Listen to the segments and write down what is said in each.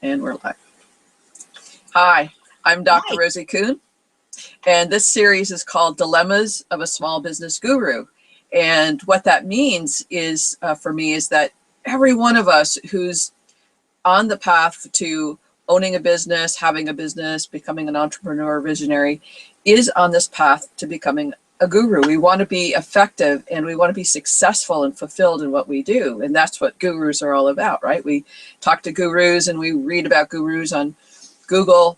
And we're live. Hi, I'm Dr. Hi. Rosie Kuhn, and this series is called Dilemmas of a Small Business Guru. And what that means is, for me, is that every one of us who's on the path to owning a business, having a business, becoming an entrepreneur, visionary, is on this path to becoming a guru. We want to be effective and we want to be successful and fulfilled in what we do. And that's what gurus are all about, right? We talk to gurus and we read about gurus on Google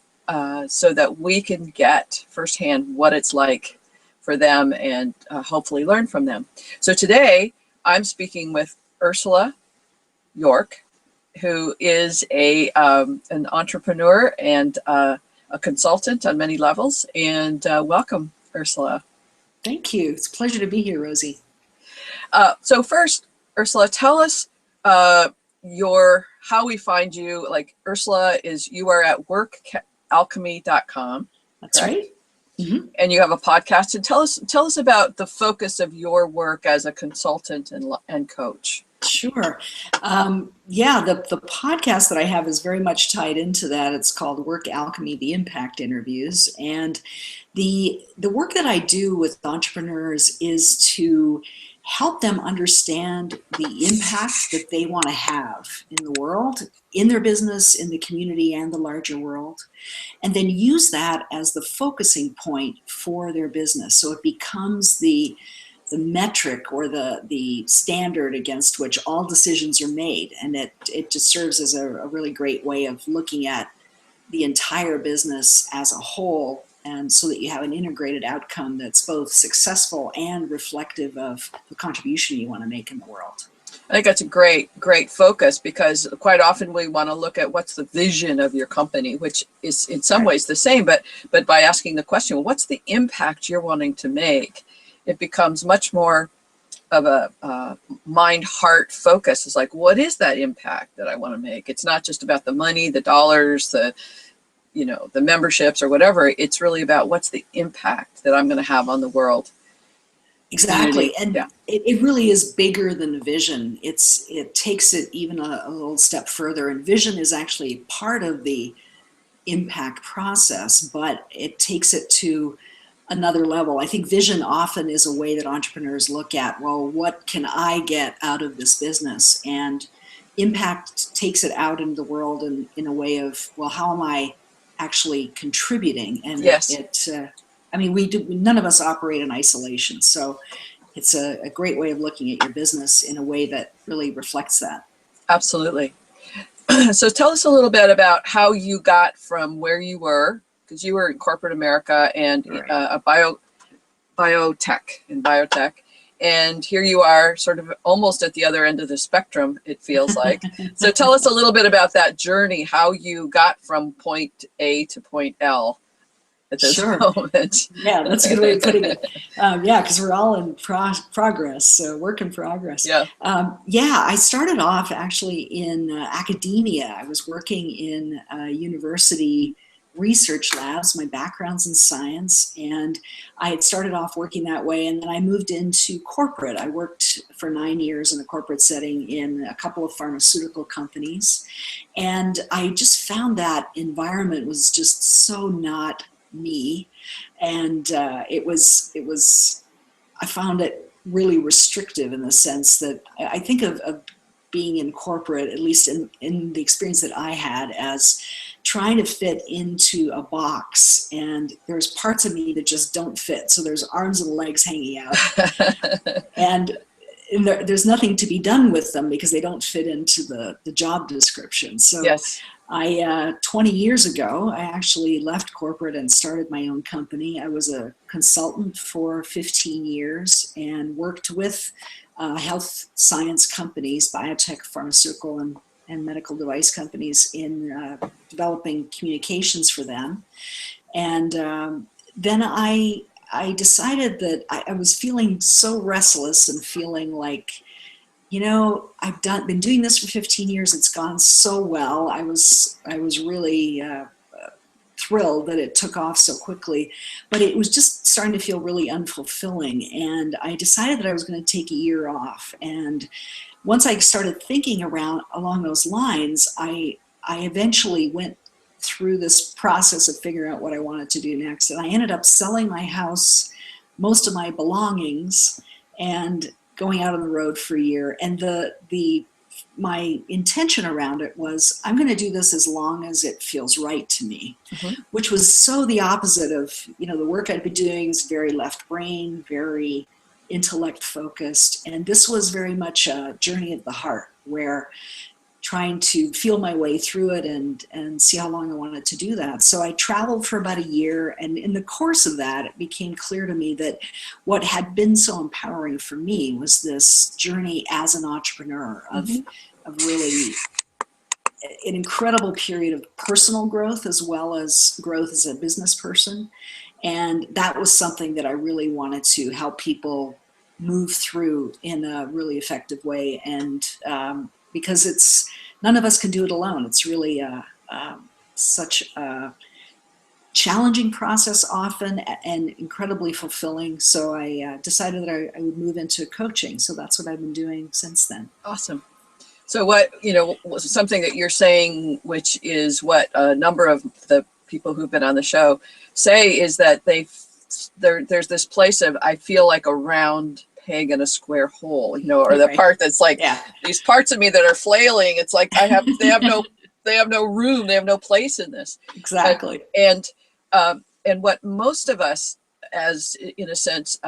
so that we can get firsthand what it's like for them and hopefully learn from them. So today I'm speaking with Ursula Jorch, who is an entrepreneur and a consultant on many levels. And welcome, Ursula. Thank you. It's a pleasure to be here, Rosie. So first, Ursula, tell us how we find you. Like Ursula you are at workalchemy.com. That's correct? right. Mm-hmm. And you have a podcast. And tell us about the focus of your work as a consultant and coach. Sure. The podcast that I have is very much tied into that. It's called Work Alchemy, the Impact Interviews. And the work that I do with entrepreneurs is to help them understand the impact that they want to have in the world, in their business, in the community, and the larger world, and then use that as the focusing point for their business. So it becomes the metric or the standard against which all decisions are made. And it just serves as a really great way of looking at the entire business as a whole, and so that you have an integrated outcome that's both successful and reflective of the contribution you want to make in the world. I think that's a great focus, because quite often we want to look at what's the vision of your company, which is in some ways the same, but by asking the question, well, what's the impact you're wanting to make? It becomes much more of a mind-heart focus. It's like, what is that impact that I want to make? It's not just about the money, the dollars, the memberships or whatever. It's really about what's the impact that I'm going to have on the world. Exactly. And yeah, it really is bigger than a vision. It takes it even a little step further. And vision is actually part of the impact process, but it takes it to another level. I think vision often is a way that entrepreneurs look at, well, what can I get out of this business? And impact takes it out into the world in a way of, well, how am I actually contributing? And yes, none of us operate in isolation. So it's a great way of looking at your business in a way that really reflects that. Absolutely. So tell us a little bit about how you got from where you were, because you were in corporate America and a biotech, and here you are sort of almost at the other end of the spectrum, it feels like. So tell us a little bit about that journey, how you got from point A to point L at this moment. Yeah, that's a good way of putting it. Because we're all in progress, so work in progress. Yeah. I started off actually in academia. I was working in university research labs. My background's in science, and I had started off working that way, and then I moved into corporate. I worked for 9 years in a corporate setting in a couple of pharmaceutical companies, and I just found that environment was just so not me, and I found it really restrictive in the sense that I think of being in corporate, at least in the experience that I had, as trying to fit into a box, and there's parts of me that just don't fit. So there's arms and legs hanging out, and there's nothing to be done with them because they don't fit into the job description. So yes. 20 years ago, I actually left corporate and started my own company. I was a consultant for 15 years and worked with health science companies, biotech, pharmaceutical, and medical device companies in developing communications for them. And then I decided that I was feeling so restless and feeling like, I've been doing this for 15 years. It's gone so well. I was really thrilled that it took off so quickly, but it was just starting to feel really unfulfilling. And I decided that I was going to take a year off. And once I started thinking along those lines, I I eventually went through this process of figuring out what I wanted to do next. And I ended up selling my house, most of my belongings, and going out on the road for a year. And my intention around it was, I'm going to do this as long as it feels right to me, which was so the opposite of, the work I'd be doing is very left brain, very intellect focused. And this was very much a journey of the heart, where trying to feel my way through it and see how long I wanted to do that. So I traveled for about a year, and in the course of that, it became clear to me that what had been so empowering for me was this journey as an entrepreneur of really an incredible period of personal growth as well as growth as a business person. And that was something that I really wanted to help people move through in a really effective way. And because none of us can do it alone. It's really such a challenging process often and incredibly fulfilling. So I decided that I would move into coaching. So that's what I've been doing since then. Awesome. So what, something that you're saying, which is what a number of the people who've been on the show say, is that there's this place of, I feel like a round peg in a square hole, or the part that's like, these parts of me that are flailing. It's like they have no room, they have no place in this. Exactly. And what most of us, as in a sense,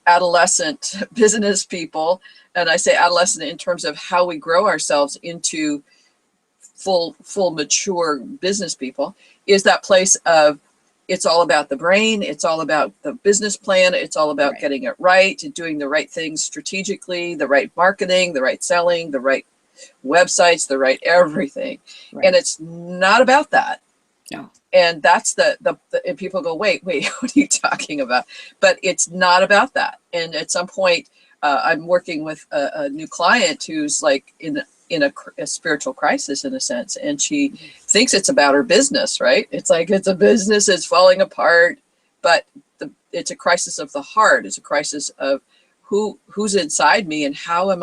adolescent business people, and I say adolescent in terms of how we grow ourselves into full mature business people, is that place of, it's all about the brain, it's all about the business plan, it's all about getting it right, doing the right things strategically, the right marketing, the right selling, the right websites, the right everything. And it's not about that. No. And that's and people go, wait, what are you talking about? But it's not about that. And at some point, I'm working with a new client who's like in a spiritual crisis, in a sense, and she thinks it's about her business, right? It's like, it's a business, it's falling apart, but it's a crisis of the heart. It's a crisis of who's inside me, and how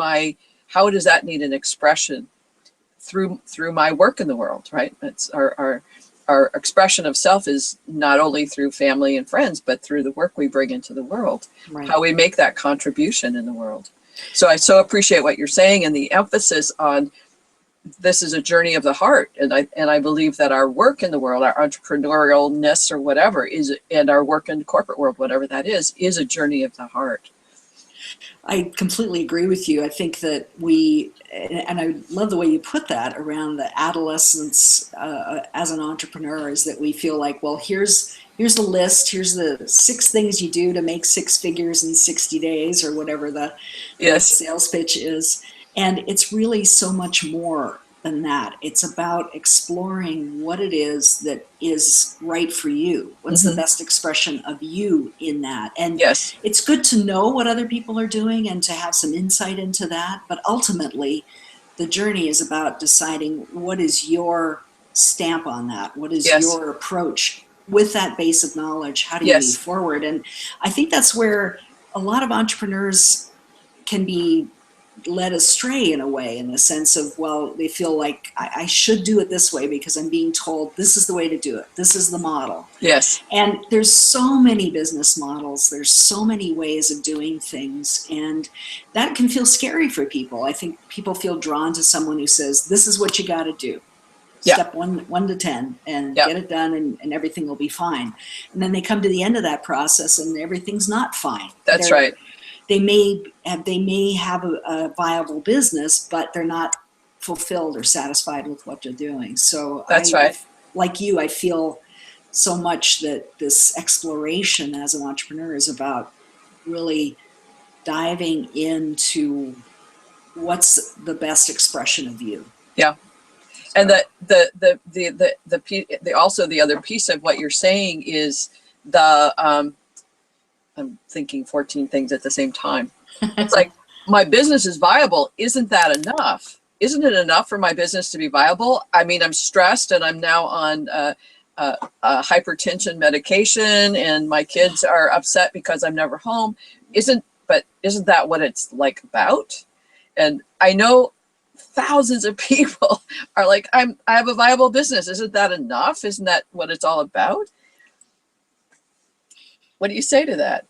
does that need an expression through my work in the world, right? It's our expression of self is not only through family and friends, but through the work we bring into the world, how we make that contribution in the world. So I so appreciate what you're saying, and the emphasis on this is a journey of the heart. And I believe that our work in the world, our entrepreneurialness or whatever and our work in the corporate world, whatever that is a journey of the heart. I completely agree with you. I think that and I love the way you put that around the adolescence as an entrepreneur, is that we feel like, well, here's the list, here's the 6 things you do to make 6 figures in 60 days or whatever the sales pitch is. And it's really so much more than that. It's about exploring what it is that is right for you. What's the best expression of you in that? And it's good to know what other people are doing and to have some insight into that. But ultimately, the journey is about deciding what is your stamp on that? What is your approach with that base of knowledge? How do you move forward? And I think that's where a lot of entrepreneurs can be led astray in a way, in the sense of, well, they feel like I should do it this way because I'm being told this is the way to do it. This is the model. Yes. And there's so many business models. There's so many ways of doing things. And that can feel scary for people. I think people feel drawn to someone who says, this is what you got to do. Step 1 to 10 and get it done, and everything will be fine. And then they come to the end of that process and everything's not fine. That's right. They may have a viable business, but they're not fulfilled or satisfied with what they're doing. So that's right. Like you, I feel so much that this exploration as an entrepreneur is about really diving into what's the best expression of you. Yeah. So. And also the other piece of what you're saying is I'm thinking 14 things at the same time. It's like, my business is viable. Isn't that enough? Isn't it enough for my business to be viable? I mean, I'm stressed and I'm now on hypertension medication, and my kids are upset because I'm never home. Isn't that what it's like about? And I know thousands of people are like, I have a viable business. Isn't that enough? Isn't that what it's all about? What do you say to that?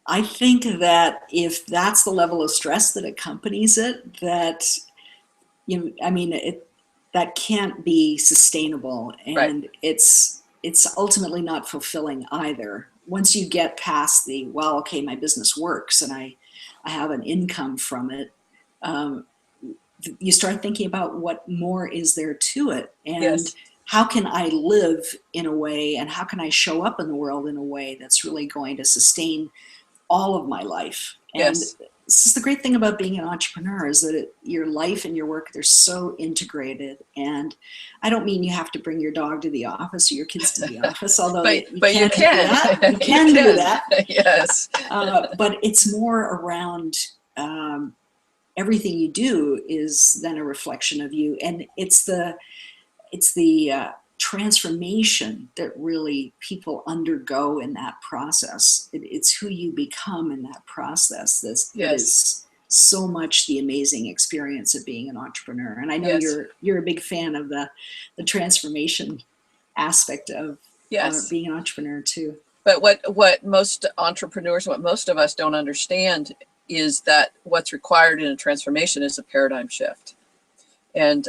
I think that if that's the level of stress that accompanies it, that that can't be sustainable, and Right. it's ultimately not fulfilling either. Once you get past the, well, okay, my business works and I have an income from it, you start thinking about what more is there to it, and Yes. how can I live in a way, and how can I show up in the world in a way that's really going to sustain all of my life. And Yes. this is the great thing about being an entrepreneur, is that your life and your work, they're so integrated. And I don't mean you have to bring your dog to the office or your kids to the office, although you but you can do can. that. You You can do can. that. Yes. But it's more around everything you do is then a reflection of you. And it's the transformation that really people undergo in that process. It's who you become in that process that Yes. is so much the amazing experience of being an entrepreneur. And I know Yes. you're a big fan of the transformation aspect of Yes. being an entrepreneur too. But what most entrepreneurs, what most of us don't understand, is that what's required in a transformation is a paradigm shift. And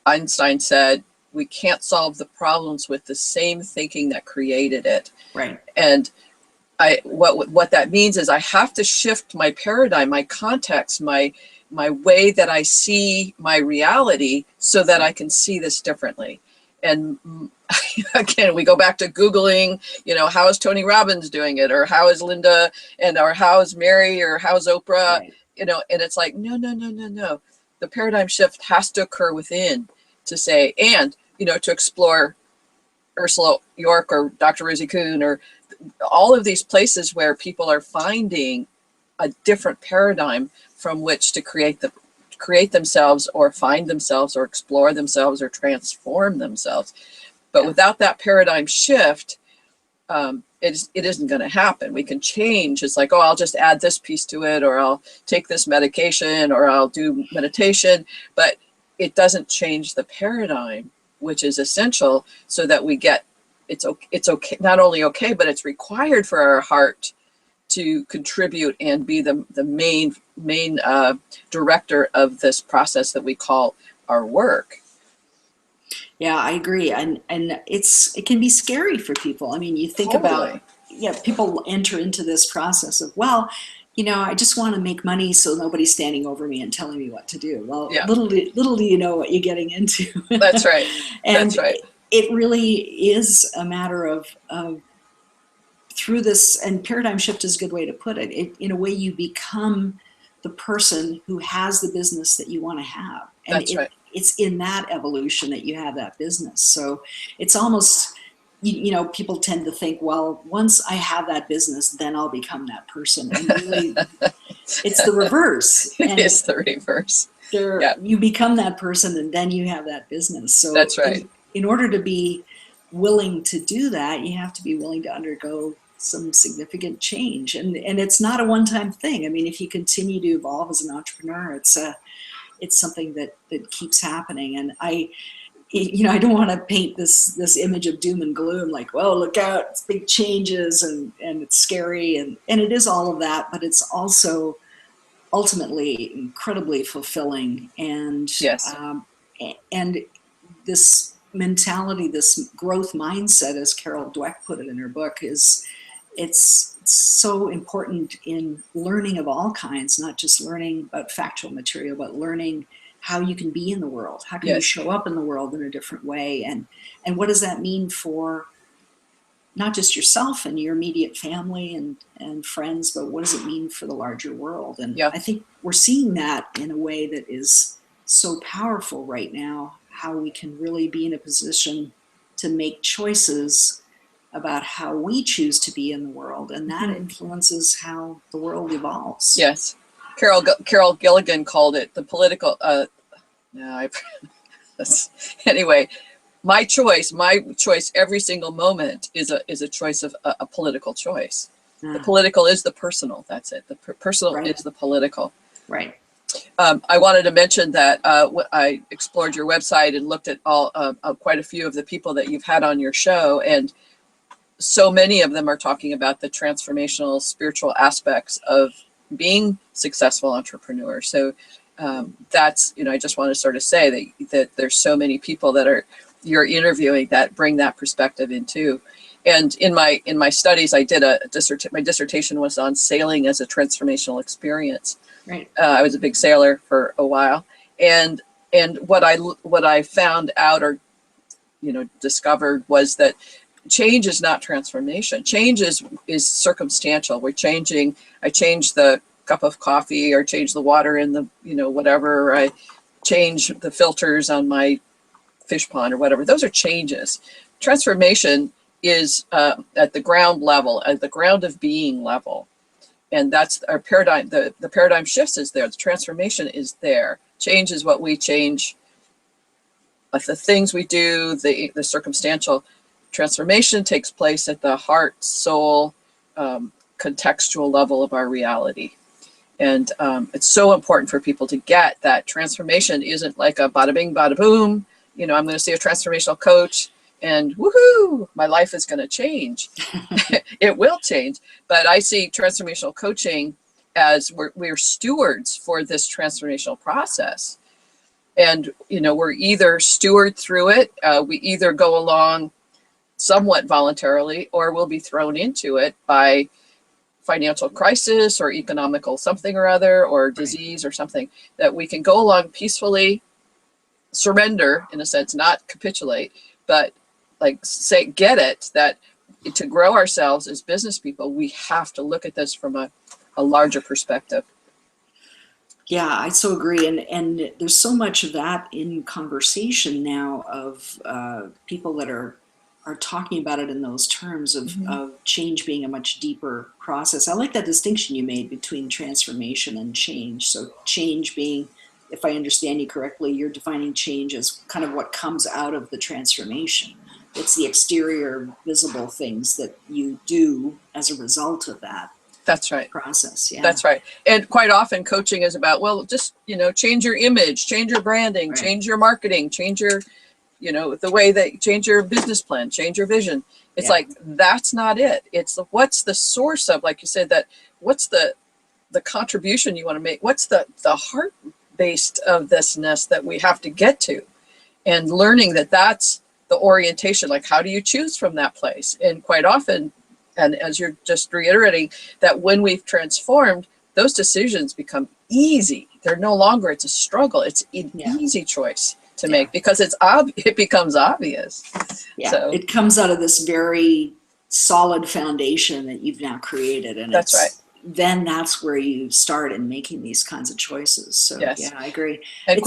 Einstein said we can't solve the problems with the same thinking that created it. Right. And what that means is I have to shift my paradigm, my context, my way that I see my reality, so that I can see this differently. And again, we go back to Googling, how is Tony Robbins doing it, or how is Linda, or how is Mary, or how's Oprah, Right. and it's like, no. The paradigm shift has to occur within, to say, and, to explore Ursula Jorch or Dr. Rosie Kuhn, or all of these places where people are finding a different paradigm from which to create themselves, or find themselves, or explore themselves, or transform themselves. But Yeah. without that paradigm shift, it isn't going to happen. We can change. It's like, oh, I'll just add this piece to it, or I'll take this medication, or I'll do meditation, but it doesn't change the paradigm, which is essential, so that we get, it's okay, not only okay, but it's required for our heart to contribute and be the main director of this process that we call our work. Yeah, I agree. And it can be scary for people. I mean, you think Totally. about, people enter into this process of, well, I just want to make money so nobody's standing over me and telling me what to do. Well, Yeah. little do you know what you're getting into. That's right. And That's right. it really is a matter of through this, and paradigm shift is a good way to put it. In a way, you become the person who has the business that you want to have. And That's right. it's in that evolution that you have that business. So it's almost, people tend to think, well, once I have that business, then I'll become that person. And really, it's the reverse. And It's the reverse. Yeah. you become that person, and then you have that business. So That's right. in order to be willing to do that, you have to be willing to undergo some significant change. And it's not a one-time thing. I mean, if you continue to evolve as an entrepreneur, it's something that keeps happening. And I don't want to paint this image of doom and gloom, like, well, look out, it's big changes and it's scary. And it is all of that, but it's also ultimately incredibly fulfilling. And Yes. And this mentality, this growth mindset, as Carol Dweck put it in her book, it's so important in learning of all kinds, not just learning about factual material, but learning how you can be in the world. How can you show up in the world in a different way? And what does that mean for not just yourself and your immediate family and friends, but what does it mean for the larger world? And I think we're seeing that in a way that is so powerful right now, how we can really be in a position to make choices about how we choose to be in the world, and that influences how the world evolves. Yes. Carol Gilligan called it the political, anyway, my choice every single moment is a choice of a political choice. The political is the personal. That's it. The personal is the political. Right. I wanted to mention that I explored your website and looked at all quite a few of the people that you've had on your show, and so many of them are talking about the transformational spiritual aspects of being successful entrepreneurs. So that's, I just want to sort of say that there's so many people that you're interviewing that bring that perspective in too. And in my studies, I did my dissertation was on sailing as a transformational experience. Right. I was a big sailor for a while, and what I found out or discovered was that change is not transformation. Change is circumstantial. I change the cup of coffee, or change the water in the whatever, or I change the filters on my fish pond or whatever. Those are changes. Transformation is at the ground level, at the ground of being level. And that's our paradigm. The paradigm shifts is there. The transformation is there. Change is what we change, like the things we do, the circumstantial. Transformation takes place at the heart, soul, contextual level of our reality. And it's so important for people to get that transformation isn't like a bada bing, bada boom. I'm going to see a transformational coach and woohoo, my life is going to change. It will change. But I see transformational coaching as we're stewards for this transformational process. And, we're either steward through it. We either go along somewhat voluntarily, or we'll be thrown into it by financial crisis or economical something or other, or disease or something, that we can go along peacefully, surrender in a sense, not capitulate, but get it that to grow ourselves as business people, we have to look at this from a larger perspective. Yeah, I so agree. And there's so much of that in conversation now of people that are talking about it in those terms of change being a much deeper process. I like that distinction you made between transformation and change. So change being, if I understand you correctly, you're defining change as kind of what comes out of the transformation. It's the exterior visible things that you do as a result of that. That's right. Process. Yeah. That's right. And quite often coaching is about, well, just, change your image, change your branding, Right. change your marketing, change your, the way that change your business plan, change your vision. It's like, that's not it. It's what's the source of, like you said, that what's the contribution you want to make? What's the heart based of thisness that we have to get to, and learning that that's the orientation. Like, how do you choose from that place? And quite often, and as you're just reiterating, that when we've transformed, those decisions become easy. They're no longer, it's a struggle. It's an easy choice to make because it becomes obvious. Yeah, so, it comes out of this very solid foundation that you've now created. And that's right. Then that's where you start in making these kinds of choices. So yeah, I agree. And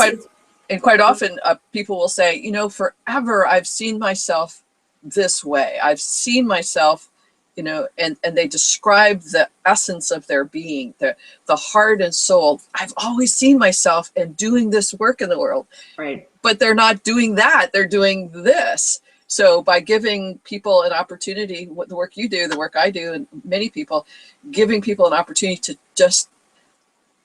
quite often people will say, forever I've seen myself this way. I've seen myself, and they describe the essence of their being, the heart and soul. I've always seen myself and doing this work in the world. Right. But they're not doing that. They're doing this. So by giving people an opportunity, what the work you do, the work I do, and many people, giving people an opportunity to just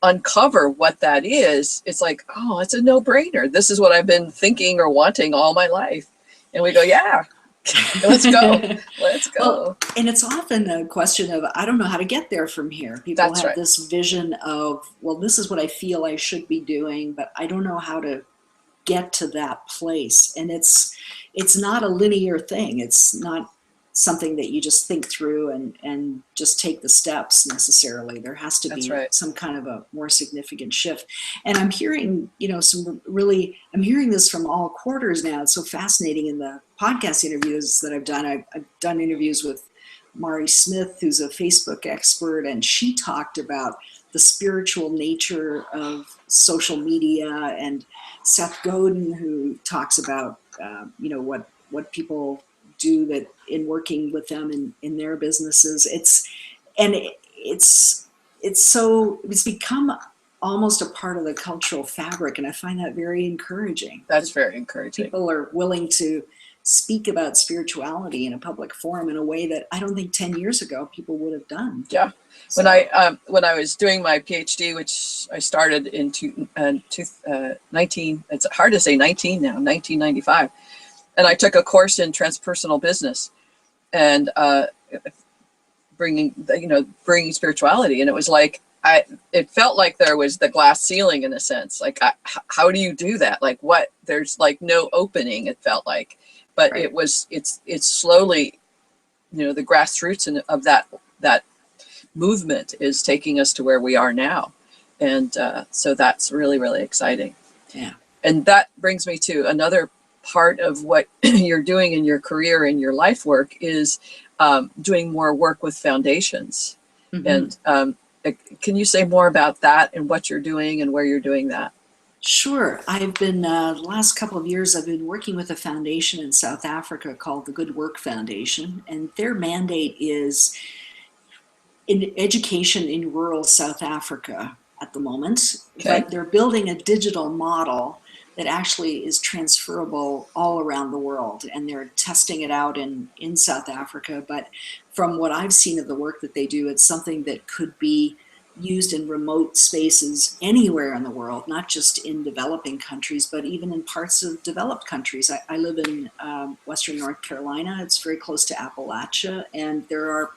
uncover what that is, it's like, oh, it's a no-brainer. This is what I've been thinking or wanting all my life. And we go, yeah. Let's go. Let's go. Well, and it's often a question of, I don't know how to get there from here. People have this vision of, well, this is what I feel I should be doing, but I don't know how to get to that place. And it's not a linear thing. It's not something that you just think through and just take the steps necessarily. There has to be some kind of a more significant shift. And I'm hearing, I'm hearing this from all quarters now. It's so fascinating in the podcast interviews that I've done. I've done interviews with Mari Smith, who's a Facebook expert, and she talked about the spiritual nature of social media, and Seth Godin, who talks about, what people do that in working with them in their businesses. It's become almost a part of the cultural fabric, and I find that very encouraging. That's very encouraging. People are willing to speak about spirituality in a public forum in a way that I don't think 10 years ago people would have done. Yeah. So, When I was doing my PhD, which I started in 19, it's hard to say 19 now, 1995, and I took a course in transpersonal business and bringing spirituality, and it was like it felt like there was the glass ceiling in a sense. Like, how do you do that? Like, what? There's like no opening. It felt like, but right. it's slowly, the grassroots of that movement is taking us to where we are now. And so that's really, really exciting. Yeah. And that brings me to another part of what you're doing in your career and your life work is doing more work with foundations. Mm-hmm. And can you say more about that and what you're doing and where you're doing that? Sure. I've been, the last couple of years, I've been working with a foundation in South Africa called the Good Work Foundation, and their mandate is in education in rural South Africa at the moment, Okay. but they're building a digital model that actually is transferable all around the world, and they're testing it out in South Africa. But from what I've seen of the work that they do, it's something that could be used in remote spaces anywhere in the world, not just in developing countries, but even in parts of developed countries. I live in Western North Carolina. It's very close to Appalachia, and there are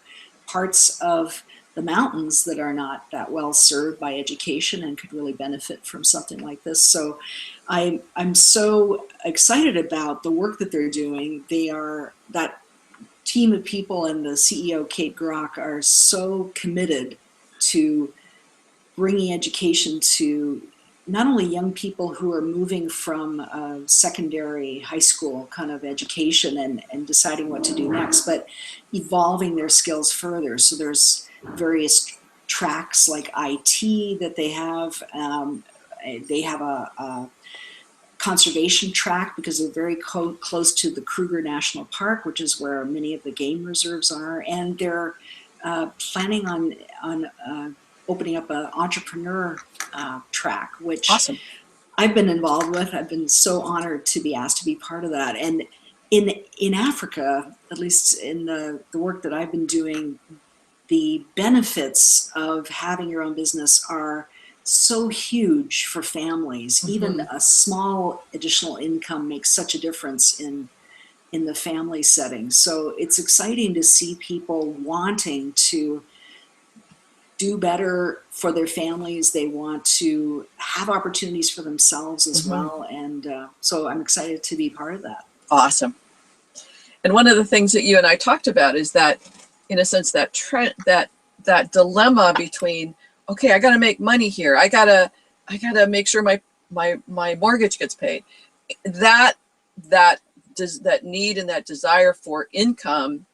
parts of the mountains that are not that well served by education and could really benefit from something like this. So I'm so excited about the work that they're doing. That team of people and the CEO, Kate Grock, are so committed to bringing education to not only young people who are moving from secondary high school kind of education and deciding what to do next, but evolving their skills further. So there's various tracks like IT that they have. They have a conservation track because they're very close to the Kruger National Park, which is where many of the game reserves are. And they're planning on opening up an entrepreneur track, which Awesome. I've been involved with. I've been so honored to be asked to be part of that. And in Africa, at least in the work that I've been doing, the benefits of having your own business are so huge for families. Mm-hmm. Even a small additional income makes such a difference in the family setting. So it's exciting to see people wanting to do better for their families. They want to have opportunities for themselves as well. And so I'm excited to be part of that. Awesome. And one of the things that you and I talked about is that, in a sense, that that dilemma between, okay, I got to make money here. I gotta make sure my mortgage gets paid. That need and that desire for income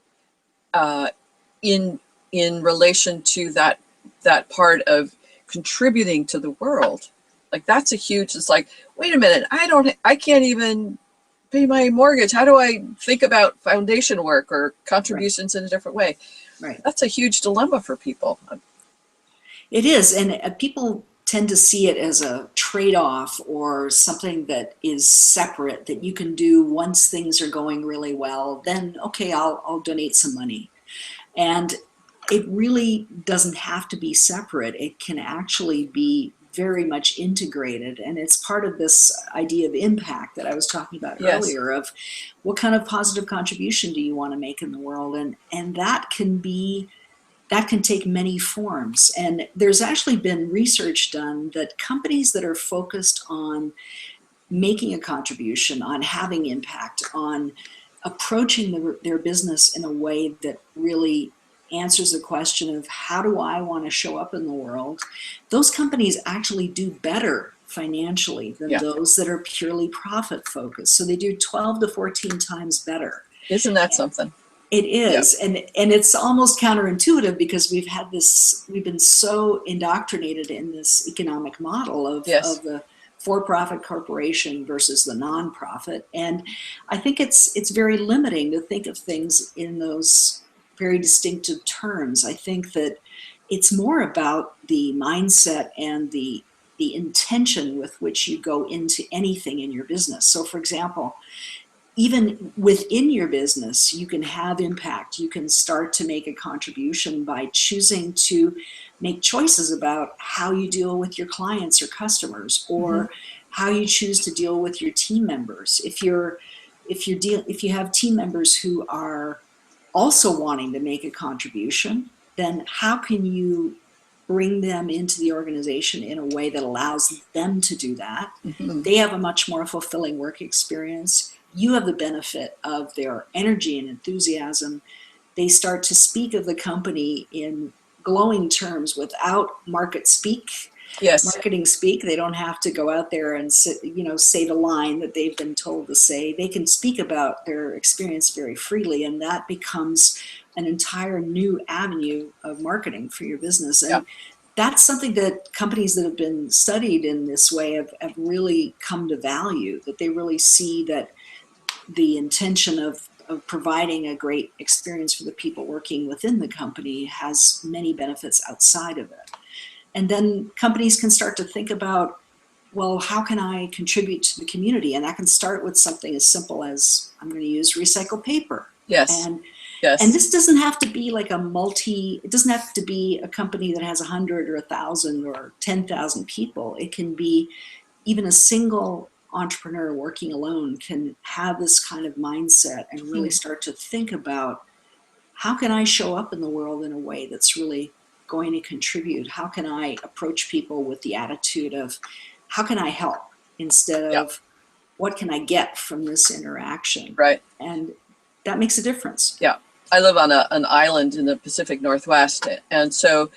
in relation to that part of contributing to the world, like that's a huge. It's like, wait a minute, I can't even pay my mortgage. How do I think about foundation work or contributions in a different way? Right. That's a huge dilemma for people. It is, and people tend to see it as a trade-off or something that is separate that you can do once things are going really well. Then, okay, I'll donate some money. And it really doesn't have to be separate. It can actually be very much integrated, and it's part of this idea of impact that I was talking about earlier, of what kind of positive contribution do you want to make in the world, and that can take many forms. And there's actually been research done that companies that are focused on making a contribution, on having impact, on approaching their business in a way that really answers the question of how do I want to show up in the world, those companies actually do better financially than those that are purely profit focused. So they do 12 to 14 times better. Isn't that something? It is. And it's almost counterintuitive because we've been so indoctrinated in this economic model of the for-profit corporation versus the nonprofit. And I think it's very limiting to think of things in those very distinctive terms. I think that it's more about the mindset and the intention with which you go into anything in your business. So for example, even within your business, you can have impact. You can start to make a contribution by choosing to make choices about how you deal with your clients or customers, or how you choose to deal with your team members. If you have team members who are also wanting to make a contribution, then how can you bring them into the organization in a way that allows them to do that? They have a much more fulfilling work experience. You have the benefit of their energy and enthusiasm. They start to speak of the company in glowing terms without marketing speak. They don't have to go out there and say the line that they've been told to say. They can speak about their experience very freely, and that becomes an entire new avenue of marketing for your business. And that's something that companies that have been studied in this way have really come to value, that they really see that the intention of providing a great experience for the people working within the company has many benefits outside of it. And then companies can start to think about, well, how can I contribute to the community? And that can start with something as simple as, I'm going to use recycled paper. Yes. And yes. And this doesn't have to be like it doesn't have to be a company that has 100 or 1,000 or 10,000 people. It can be even a single entrepreneur working alone can have this kind of mindset and really start to think about, how can I show up in the world in a way that's really going to contribute? How can I approach people with the attitude of, how can I help, instead of what can I get from this interaction? Right. And that makes a difference. Yeah. I live on an island in the Pacific Northwest, and so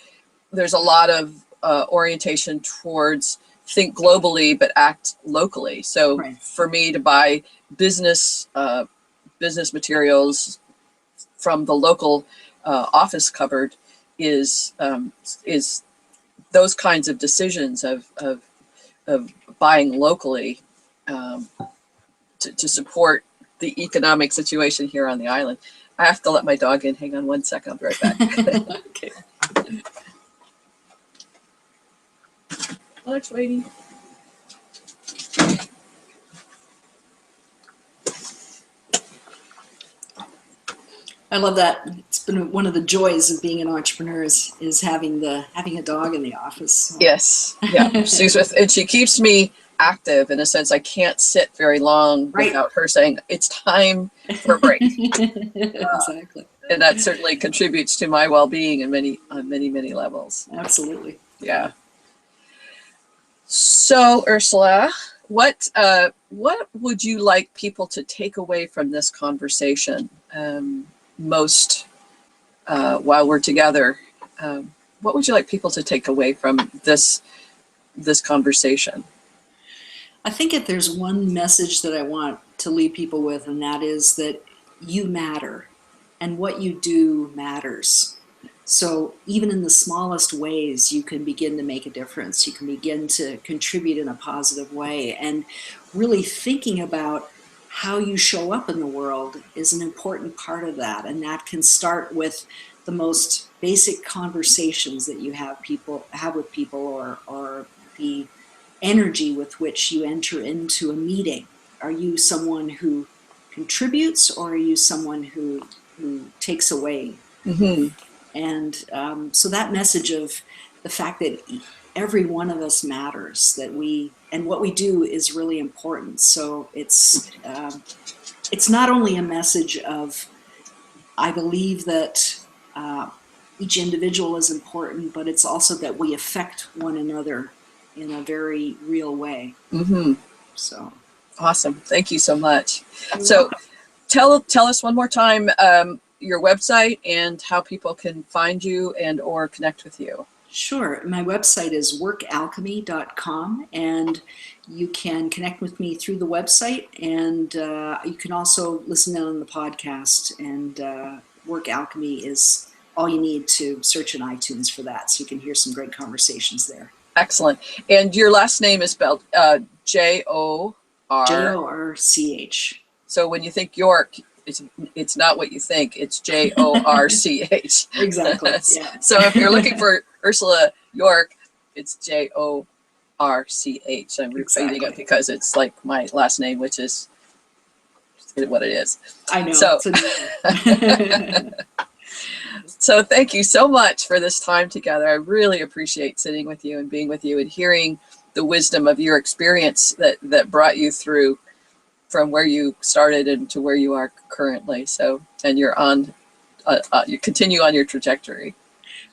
there's a lot of orientation towards think globally but act locally. So for me to buy business materials from the local office cupboard is those kinds of decisions of buying locally to support the economic situation here on the island. I have to let my dog in. Hang on one second. I'll be right back. Okay. Lunch, lady. I love that. It's been one of the joys of being an entrepreneur is having a dog in the office. So. Yes. Yeah. and she keeps me active in a sense. I can't sit very long without her saying, it's time for a break. Exactly. And that certainly contributes to my well-being on many levels. Absolutely. Yeah. So Ursula, what would you like people to take away from this conversation most while we're together? What would you like people to take away from this conversation? I think if there's one message that I want to leave people with, and that is that you matter, and what you do matters. So even in the smallest ways, you can begin to make a difference. You can begin to contribute in a positive way. And really thinking about how you show up in the world is an important part of that. And that can start with the most basic conversations that you have with people, or the energy with which you enter into a meeting. Are you someone who contributes, or are you someone who takes away? And so that message of the fact that every one of us matters, and what we do is really important. So it's not only a message of, I believe that each individual is important, but it's also that we affect one another in a very real way. So awesome. Thank you so much. So tell us one more time your website and how people can find you and or connect with you. Sure. My website is workalchemy.com, and you can connect with me through the website, and you can also listen in on the podcast. And Work Alchemy is all you need to search in iTunes for that, so you can hear some great conversations there. Excellent. And your last name is spelled Jorch. Jorch. So when you think York, it's not what you think. It's Jorch. Exactly. Yeah. So if you're looking for Ursula Jorch, it's Jorch. I'm repeating it because it's like my last name, which is what it is. I know. So, So so thank you so much for this time together. I really appreciate sitting with you and being with you and hearing the wisdom of your experience that brought you through from where you started and to where you are currently. So, and you're on, you continue on your trajectory.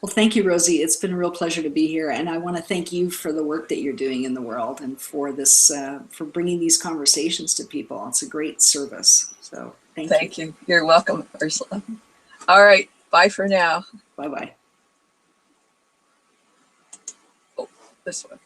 Well, thank you, Rosie. It's been a real pleasure to be here, and I want to thank you for the work that you're doing in the world and for this, for bringing these conversations to people. It's a great service. So Thank you. You're welcome, Ursula. All right. Bye for now. Bye-bye. Oh, this one.